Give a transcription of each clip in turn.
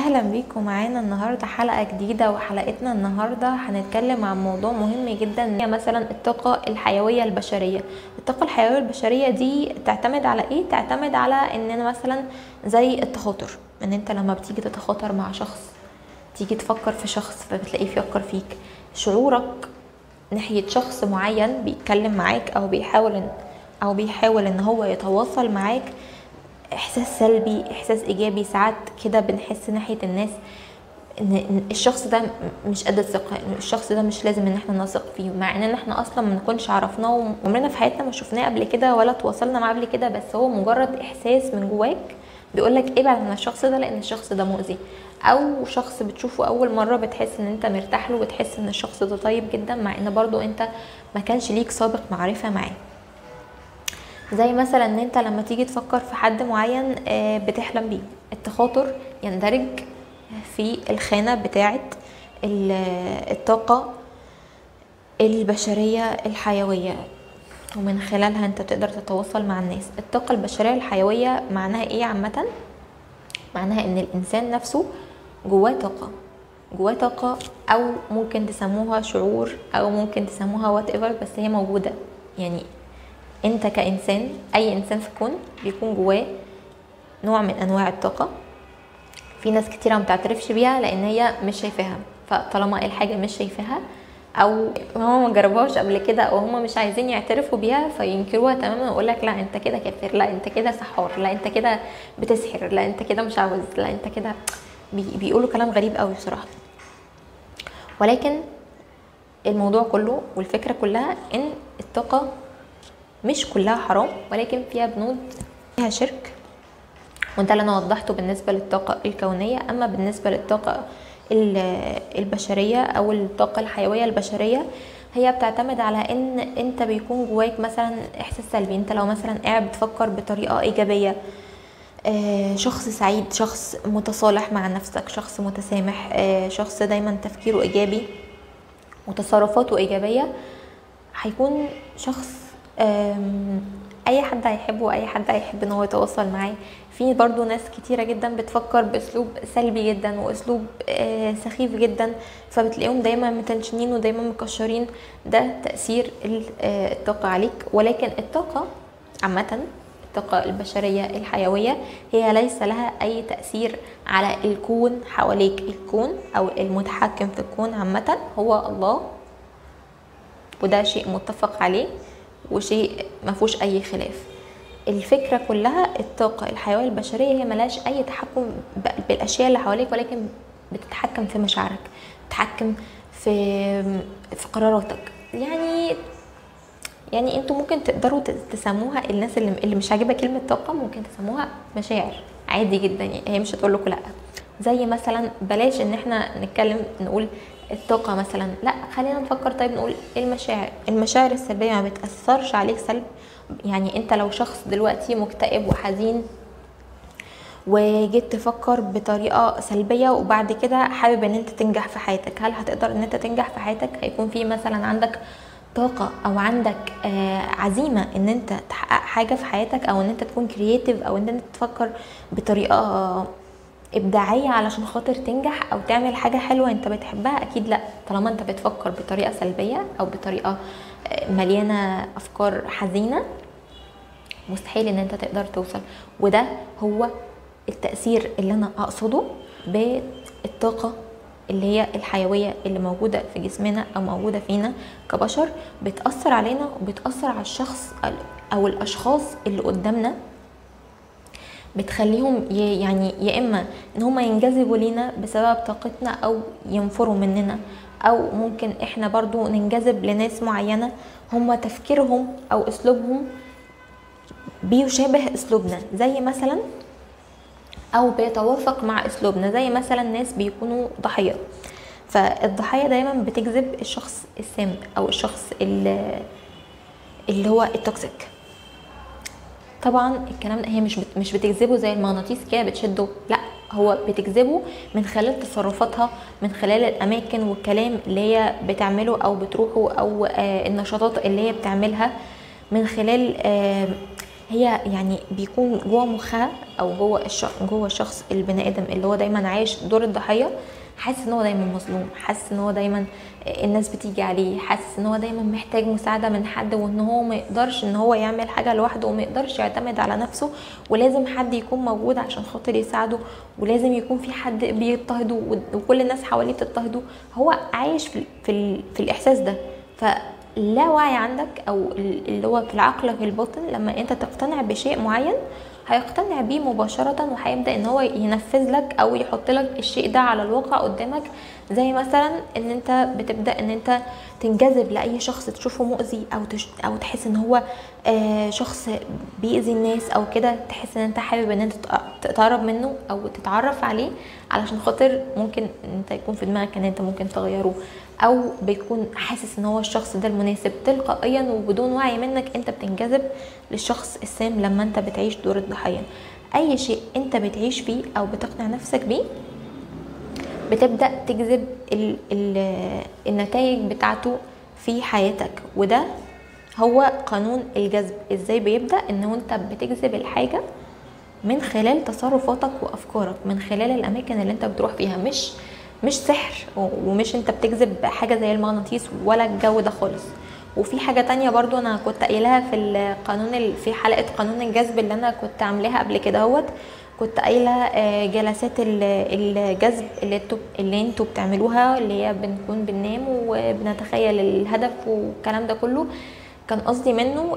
اهلا بيكم معانا النهارده حلقه جديده. وحلقتنا النهارده هنتكلم عن موضوع مهم جدا، هي مثلا الطاقه الحيويه البشريه. الطاقه الحيويه البشريه دي تعتمد على ايه؟ تعتمد على ان مثلا زي التخاطر، ان انت لما بتيجي تتخاطر مع شخص، تيجي تفكر في شخص فبتلاقيه بيفكر فيك. شعورك ناحيه شخص معين بيتكلم معاك او بيحاول ان هو يتواصل معاك احساس سلبي، احساس ايجابي. ساعات كده بنحس ناحيه الناس ان الشخص ده مش قد الثقه، ان الشخص ده مش لازم ان احنا نثق فيه، مع ان احنا اصلا ما نكونش عرفناه وعمرنا في حياتنا ما شفناه قبل كده ولا تواصلنا معاه قبل كده، بس هو مجرد احساس من جواك بيقولك ابعد عن الشخص ده لان الشخص ده مؤذي. او شخص بتشوفه اول مره بتحس ان انت مرتاح له وتحس ان الشخص ده طيب جدا، مع ان برضو انت ما كانش ليك سابق معرفه معاه. زي مثلا ان انت لما تيجي تفكر في حد معين بتحلم بيه. التخاطر يندرج في الخانة بتاعة الطاقة البشرية الحيوية، ومن خلالها انت تقدر تتواصل مع الناس. الطاقة البشرية الحيوية معناها ايه عامة؟ معناها ان الانسان نفسه جواه طاقة، او ممكن تسموها شعور، او ممكن تسموها whatever، بس هي موجودة. يعني انت كإنسان، اي انسان في الكون بيكون جواه نوع من انواع الطاقة. في ناس كتيرة ما بتعترفش بيها لان هي مش شايفاها، فطالما الحاجة مش شايفاها او هم ما جربوهاش قبل كده او هم مش عايزين يعترفوا بيها فينكروها تماما ويقول لك لا انت كده كافر، لا انت كده سحار، لا انت كده بتسحر، لا انت كده مش عاوز، لا انت كده. بيقولوا كلام غريب قوي بصراحة. ولكن الموضوع كله والفكرة كلها ان الطاقة مش كلها حرام، ولكن فيها بنود، فيها شرك. وده اللي انا وضحته بالنسبه للطاقه الكونيه. اما بالنسبه للطاقه البشريه او الطاقه الحيويه البشريه، هي بتعتمد على ان انت بيكون جواك مثلا احساس سلبي. انت لو مثلا قاعد بتفكر بطريقه ايجابيه، شخص سعيد، شخص متصالح مع نفسك، شخص متسامح، شخص دايما تفكيره ايجابي وتصرفاته ايجابيه، هيكون شخص اي حد هيحبه واي حد هيحب ان هو يتواصل معاه. في برضو ناس كتيرة جدا بتفكر باسلوب سلبي جدا واسلوب سخيف جدا، فبتلاقيهم دايما متنشنين ودايما مكشرين. ده تأثير الطاقة عليك. ولكن الطاقة عامة، الطاقة البشرية الحيوية، هي ليس لها أي تأثير على الكون حواليك. الكون أو المتحكم في الكون عامة هو الله، وده شيء متفق عليه وشيء ما فيهوش اي خلاف. الفكره كلها الطاقه الحيويه البشريه هي ملاش اي تحكم بالاشياء اللي حواليك، ولكن بتتحكم في مشاعرك، بتتحكم في قراراتك. يعني انتوا ممكن تقدروا تسموها، الناس اللي مش عاجبها كلمه طاقه ممكن تسموها مشاعر عادي جدا، يعني هي مش هتقول لكم لا. زي مثلا بلاش ان احنا نتكلم نقول الطاقه مثلا، لا خلينا نفكر. طيب نقول المشاعر السلبيه ما بتاثرش عليك سلب. يعني انت لو شخص دلوقتي مكتئب وحزين وجيت تفكر بطريقه سلبيه وبعد كده حابب ان انت تنجح في حياتك، هل هتقدر ان انت تنجح في حياتك؟ هيكون في مثلا عندك طاقة او عندك عزيمة ان انت تحقق حاجة في حياتك، او ان انت تكون كرياتيف، او ان انت تفكر بطريقة ابداعية علشان خاطر تنجح او تعمل حاجة حلوة انت بتحبها؟ اكيد لا. طالما انت بتفكر بطريقة سلبية او بطريقة مليانة افكار حزينة، مستحيل ان انت تقدر توصل. وده هو التأثير اللي انا اقصده بالطاقة اللي هي الحيوية اللي موجودة في جسمنا او موجودة فينا كبشر، بتأثر علينا وبتأثر على الشخص او الاشخاص اللي قدامنا، بتخليهم يعني يا اما ان هم ينجذبوا لينا بسبب طاقتنا او ينفروا مننا، او ممكن احنا برضو ننجذب لناس معينة هم تفكيرهم او اسلوبهم بيشابه اسلوبنا، زي مثلا او بيتوافق مع اسلوبنا. زي مثلا ناس بيكونوا ضحية، فالضحية دايما بتجذب الشخص السام او الشخص اللي هو التوكسيك. طبعا الكلام ده هي مش بتجذبه زي المغناطيس كده بتشده، لا، هو بتجذبه من خلال تصرفاتها، من خلال الاماكن والكلام اللي هي بتعمله او بتروحه، او النشاطات اللي هي بتعملها، من خلال هي يعني بيكون جوه مخها او جوه الشخص البني ادم اللي هو دايما عايش دور الضحيه، حاسس ان هو دايما مظلوم، حاسس ان هو دايما الناس بتيجي عليه، حاسس ان هو دايما محتاج مساعده من حد، وان هو ما يقدرش ان هو يعمل حاجه لوحده، وما يقدرش يعتمد على نفسه، ولازم حد يكون موجود عشان خاطر يساعده، ولازم يكون في حد بيضطهده وكل الناس حواليه بتضطهده. هو عايش في الاحساس ده. لا وعي عندك او اللي هو في عقلك الباطن، لما انت تقتنع بشيء معين هيقتنع بيه مباشرة، وهيبدأ ان هو ينفذ لك او يحط لك الشيء ده على الواقع قدامك. زي مثلا ان انت بتبدأ ان انت تنجذب لأي شخص تشوفه مؤذي او تحس ان هو شخص بيأذي الناس او كده، تحس ان انت حابب ان انت تقرب منه او تتعرف عليه، علشان خاطر ممكن انت يكون في دماغك ان انت ممكن تغيره، او بيكون حاسس ان هو الشخص ده المناسب. تلقائيا وبدون وعي منك انت بتنجذب للشخص السام لما انت بتعيش دور الضحية. اي شيء انت بتعيش فيه او بتقنع نفسك بيه بتبدأ تجذب النتائج بتاعته في حياتك، وده هو قانون الجذب. ازاي بيبدأ؟ انه انت بتجذب الحاجة من خلال تصرفاتك وافكارك، من خلال الاماكن اللي انت بتروح فيها. مش سحر، ومش انت بتجذب حاجة زي المغناطيس ولا الجو ده خالص. وفي حاجة تانية برضو انا كنت قايلها في القانون في حلقة قانون الجذب اللي انا كنت عاملاها قبل كده كنت قايله جلسات الجذب اللي انتوا بتعملوها، اللي هي بنكون بننام وبنتخيل الهدف والكلام ده كله. كان قصدي منه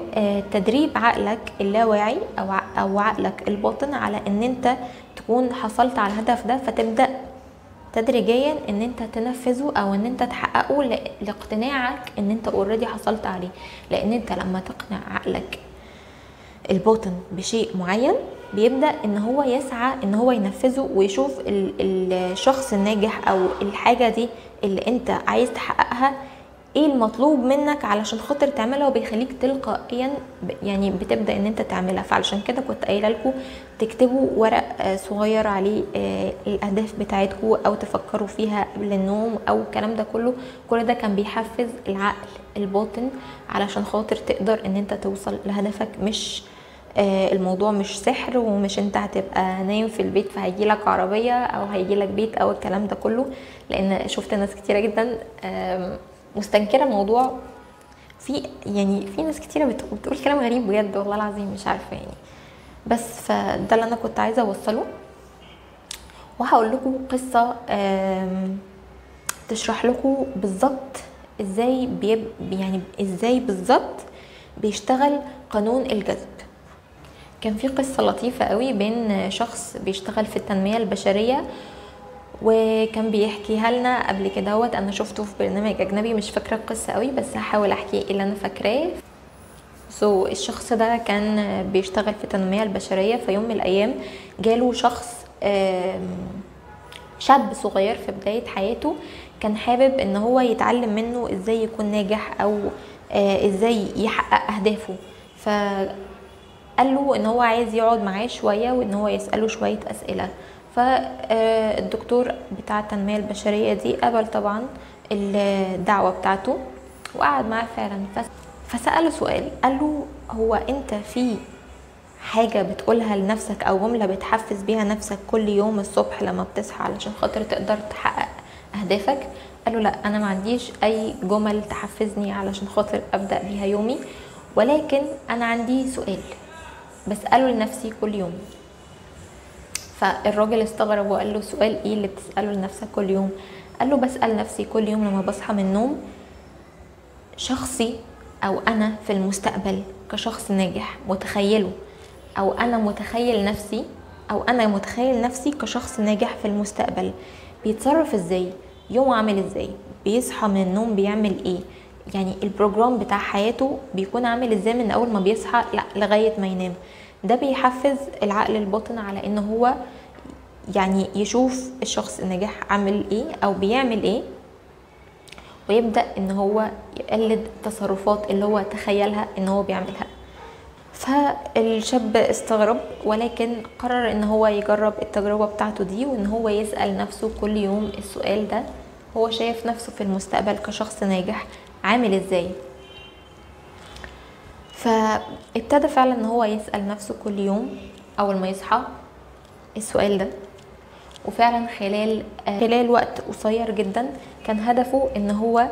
تدريب عقلك اللاواعي او عقلك الباطن على ان انت تكون حصلت على الهدف ده، فتبدأ تدريجيا ان انت تنفذه او ان انت تحققه لاقتناعك ان انت اوريدي حصلت عليه. لان انت لما تقنع عقلك الباطن بشيء معين بيبدأ ان هو يسعى ان هو ينفذه، ويشوف الشخص الناجح او الحاجة دي اللي انت عايز تحققها ايه المطلوب منك علشان خاطر تعملها، وبيخليك تلقائيا يعني بتبدأ ان انت تعملها. فعلشان كده كنت قايله لكم تكتبوا ورق صغير عليه الاهداف بتاعتكم، او تفكروا فيها قبل النوم او الكلام ده كله. كل ده كان بيحفز العقل الباطن علشان خاطر تقدر ان انت توصل لهدفك. مش الموضوع مش سحر، ومش انت هتبقى نايم في البيت فهيجيلك عربية او هيجيلك بيت او الكلام ده كله. لان شفت ناس كتيرة جدا مستنكرة موضوع، في ناس كتيرة بتقول كلام غريب بجد والله العظيم، مش عارفة يعني. بس فده اللي انا كنت عايزة اوصله. وهقول لكم قصة تشرح لكم بالظبط ازاي ازاي بالظبط بيشتغل قانون الجذب. كان في قصة لطيفة قوي بين شخص بيشتغل في التنمية البشرية، وكان بيحكيها لنا قبل كده انا شفته في برنامج اجنبي، مش فاكرة القصة قوي بس هحاول احكي اللي انا فاكراه. الشخص ده كان بيشتغل في التنمية البشرية. في يوم من الايام جاله شخص شاب صغير في بداية حياته، كان حابب ان هو يتعلم منه ازاي يكون ناجح او ازاي يحقق اهدافه. قال له ان هو عايز يقعد معاه شوية وان هو يسأله شوية اسئلة. فالدكتور بتاع التنمية البشرية دي قبل طبعا الدعوة بتاعته وقعد معاه فعلا. فسأله سؤال، قال له هو انت في حاجة بتقولها لنفسك او جملة بتحفز بيها نفسك كل يوم الصبح لما بتصحى علشان خاطر تقدر تحقق اهدافك؟ قال له لا، انا ما عنديش اي جمل تحفزني علشان خاطر ابدأ بيها يومي، ولكن انا عندي سؤال بسأله لنفسي كل يوم. فالراجل استغرب وقال له سؤال ايه اللي بتسأله لنفسك كل يوم؟ قال له بسأل نفسي كل يوم لما بصحى من النوم، شخصي او انا في المستقبل كشخص ناجح متخيله، او انا متخيل نفسي كشخص ناجح في المستقبل، بيتصرف ازاي؟ يومه عامل ازاي؟ بيصحى من النوم بيعمل ايه؟ يعني البروجرام بتاع حياته بيكون عامل ازاي من اول ما بيصحى لغاية ما ينام. ده بيحفز العقل الباطن على ان هو يشوف الشخص الناجح عامل ايه او بيعمل ايه، ويبدأ ان هو يقلد تصرفات اللي هو تخيلها ان هو بيعملها. فالشاب استغرب، ولكن قرر ان هو يجرب التجربة بتاعته دي، وان هو يسأل نفسه كل يوم السؤال ده، هو شايف نفسه في المستقبل كشخص ناجح عامل ازاي. فابتدى فعلا ان هو يسأل نفسه كل يوم اول ما يصحى السؤال ده، وفعلا خلال وقت قصير جدا كان هدفه ان هو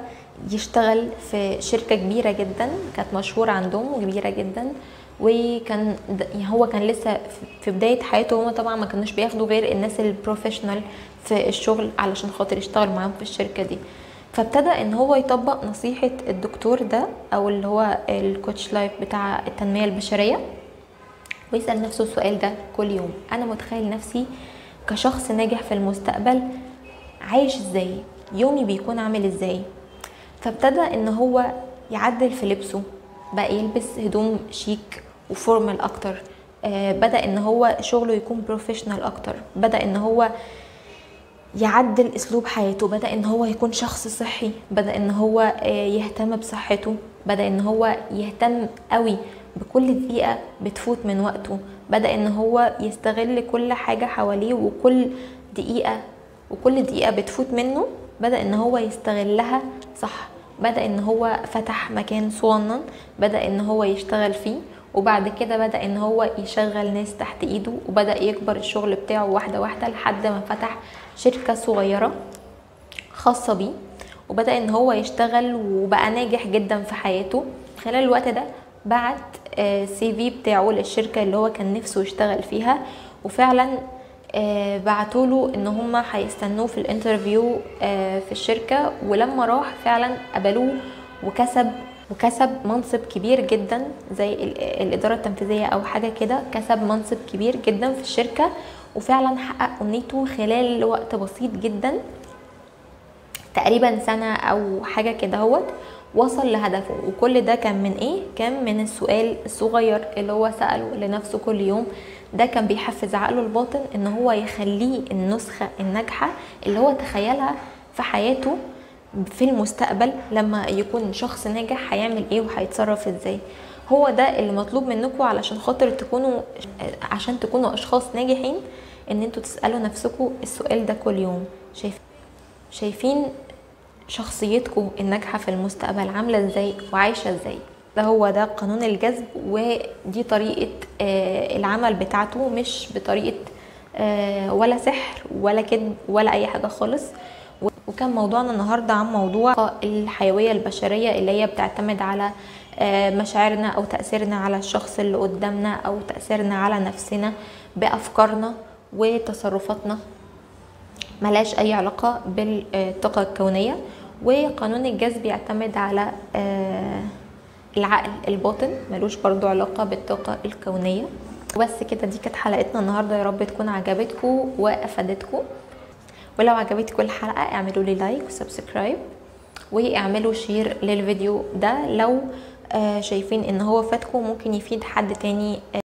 يشتغل في شركة كبيرة جدا كانت مشهورة عندهم وكبيرة جدا. وكان هو كان لسه في بداية حياته، هما طبعا ما كانوش بياخدوا غير الناس البروفيشنال في الشغل علشان خاطر يشتغل معاهم في الشركة دي. فابتدى ان هو يطبق نصيحة الدكتور ده او اللي هو الكوتش لايف بتاع التنمية البشرية، ويسأل نفسه السؤال ده كل يوم: انا متخيل نفسي كشخص ناجح في المستقبل عايش ازاي؟ يومي بيكون عامل ازاي؟ فابتدى ان هو يعدل في لبسه، بقى يلبس هدوم شيك وفورمال اكتر، بدأ ان هو شغله يكون بروفيشنال اكتر، بدأ ان هو يعدل اسلوب حياته، بدأ ان هو يكون شخص صحي، بدأ ان هو يهتم بصحته، بدأ ان هو يهتم قوي بكل دقيقة بتفوت من وقته، بدأ ان هو يستغل كل حاجة حواليه، وكل دقيقة بتفوت منه بدأ ان هو يستغلها صح. بدأ ان هو فتح مكان صغنن بدأ ان هو يشتغل فيه، وبعد كده بدأ ان هو يشغل ناس تحت ايده، وبدأ يكبر الشغل بتاعه واحدة واحدة لحد ما فتح شركة صغيرة خاصة بيه، وبدأ ان هو يشتغل وبقى ناجح جدا في حياته. خلال الوقت ده بعت CV بتاعه للشركة اللي هو كان نفسه يشتغل فيها، وفعلا بعتوله ان هم هيستنوه في الانترفيو في الشركة. ولما راح فعلا قبلوه وكسب منصب كبير جدا زي الإدارة التنفيذية أو حاجة كده، كسب منصب كبير جدا في الشركة، وفعلا حقق أمنيته خلال وقت بسيط جدا، تقريبا سنة أو حاجة كده هوت وصل لهدفه. وكل ده كان من ايه؟ كان من السؤال الصغير اللي هو سأله لنفسه كل يوم. ده كان بيحفز عقله الباطن ان هو يخليه النسخة الناجحة اللي هو تخيلها في حياته في المستقبل. لما يكون شخص ناجح هيعمل ايه وهيتصرف ازاي. هو ده اللي مطلوب منكم علشان خاطر تكونوا اشخاص ناجحين، ان انتوا تسألوا نفسكم السؤال ده كل يوم. شايفين شخصيتكم الناجحة في المستقبل عاملة ازاي وعايشة ازاي؟ ده قانون الجذب، ودي طريقة العمل بتاعته، مش بطريقة ولا سحر ولا كذب ولا اي حاجة خالص. وكان موضوعنا النهاردة عن موضوع الحيوية البشرية اللي هي بتعتمد على مشاعرنا او تأثيرنا على الشخص اللي قدامنا، او تأثيرنا على نفسنا بأفكارنا وتصرفاتنا، ملاش اي علاقة بالطاقة الكونية. وقانون الجذب يعتمد على العقل الباطن، ملوش برضو علاقة بالطاقة الكونية. وبس كده، دي كانت حلقتنا النهاردة، يا رب تكون عجبتكم وافادتكم. ولو عجبتكم الحلقة اعملوا لي لايك وسبسكرايب، واعملوا شير للفيديو ده لو شايفين ان هو فاتكم ممكن يفيد حد تاني.